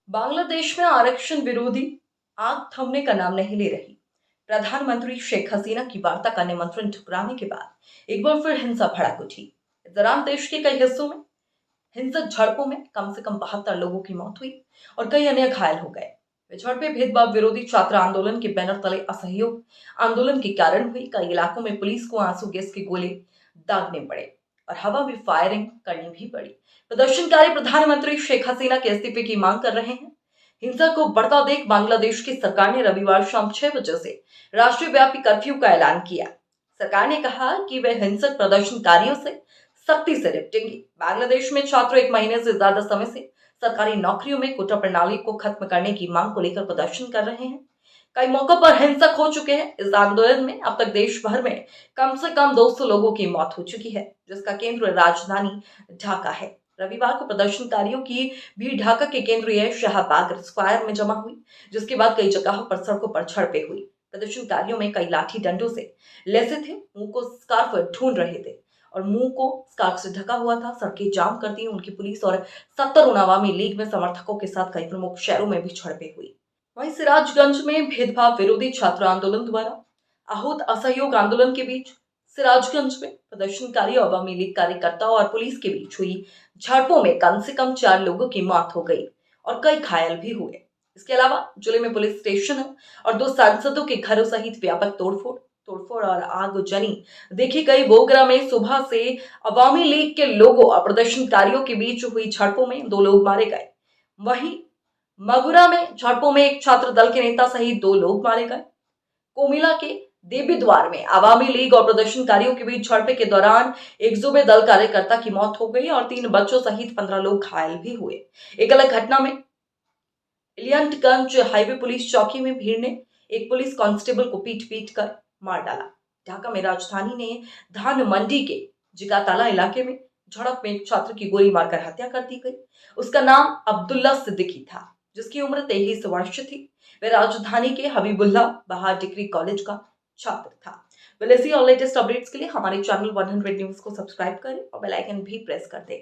बांग्लादेश में आरक्षण विरोधी आग थमने का नाम नहीं ले रही। प्रधानमंत्री शेख हसीना की वार्ता का निमंत्रण ठुकराने के बाद एक बार फिर हिंसा भड़क उठी। इस दौरान देश के कई हिस्सों में हिंसक झड़पों में कम से कम 72 लोगों की मौत हुई और कई अन्य घायल हो गए। वे झड़पें भेदभाव विरोधी छात्र आंदोलन के बैनर तले असहयोग आंदोलन के कारण हुई। कई इलाकों में पुलिस को आंसू गैस के गोले दागने पड़े और हवा में फायरिंग करनी भी पड़ी। प्रदर्शनकारी प्रधानमंत्री शेख हसीना के इस्तीफे की मांग कर रहे हैं। हिंसा को बढ़ता देख बांग्लादेश की सरकार ने रविवार शाम 6 बजे से राष्ट्रीय व्यापी कर्फ्यू का ऐलान किया। सरकार ने कहा कि वे हिंसक प्रदर्शनकारियों से सख्ती से निपटेंगे। बांग्लादेश में छात्र 1 महीने से ज्यादा समय से सरकारी नौकरियों में कोटा प्रणाली को खत्म करने की मांग को लेकर प्रदर्शन कर रहे हैं। कई मौकों पर हिंसक हो चुके हैं। इस आंदोलन में अब तक देश भर में कम से कम 200 लोगों की मौत हो चुकी है, जिसका केंद्र राजधानी ढाका है। रविवार को प्रदर्शनकारियों की भीड़ ढाका के केंद्रीय शाहबाग स्क्वायर में जमा हुई, जिसके बाद कई जगहों पर सड़कों पर झड़पें हुई। प्रदर्शनकारियों में कई लाठी डंडों से लैसे थे, मुंह को स्कार्फ ढूंढ रहे थे और मुंह को स्कार्फ से ढका हुआ था। सड़कें जाम कर दी उनकी पुलिस और 70 उन अवामी लीग में समर्थकों के साथ कई प्रमुख शहरों में भी झड़पें हुई। वहीं सिराजगंज में भेदभाव विरोधी छात्र आंदोलन द्वारा आहूत असहयोग आंदोलन के बीच सिराजगंज में प्रदर्शनकारी अवामी लीग कार्यकर्ताओं और पुलिस के बीच हुई झड़पों में कम से कम 4 लोगों की मौत हो गई और कई घायल भी हुए। इसके अलावा जिले में पुलिस स्टेशन और 2 सांसदों के घरों सहित व्यापक तोड़फोड़ और आगजनी देखी गई। बोगरा में सुबह से अवामी लीग के लोगों और प्रदर्शनकारियों के बीच हुई झड़पों में 2 लोग मारे गए। वहीं मगुरा में झड़पों में एक छात्र दल के नेता सहित 2 लोग मारे गए। कोमिला के देवी द्वार में अवामी लीग और प्रदर्शनकारियों के बीच झड़प के दौरान एक सूबे दल कार्यकर्ता की मौत हो गई और 3 बच्चों सहित 15 लोग घायल भी हुए। एक अलग घटना में इलियटगंज हाईवे पुलिस चौकी में भीड़ ने एक पुलिस कांस्टेबल को पीट कर मार डाला। ढाका में राजधानी ने धान मंडी के जिगाताला इलाके में झड़प में एक छात्र की गोली मारकर हत्या कर दी गई। उसका नाम अब्दुल्ला सिद्दीकी था, जिसकी उम्र 23 वर्ष थी। वह राजधानी के हबीबुल्ला बहार डिग्री कॉलेज का छात्र था। वेल ऐसी और लेटेस्ट अपडेट्स के लिए हमारे चैनल 100 न्यूज को सब्सक्राइब करें और बेल आइकन भी प्रेस कर दें।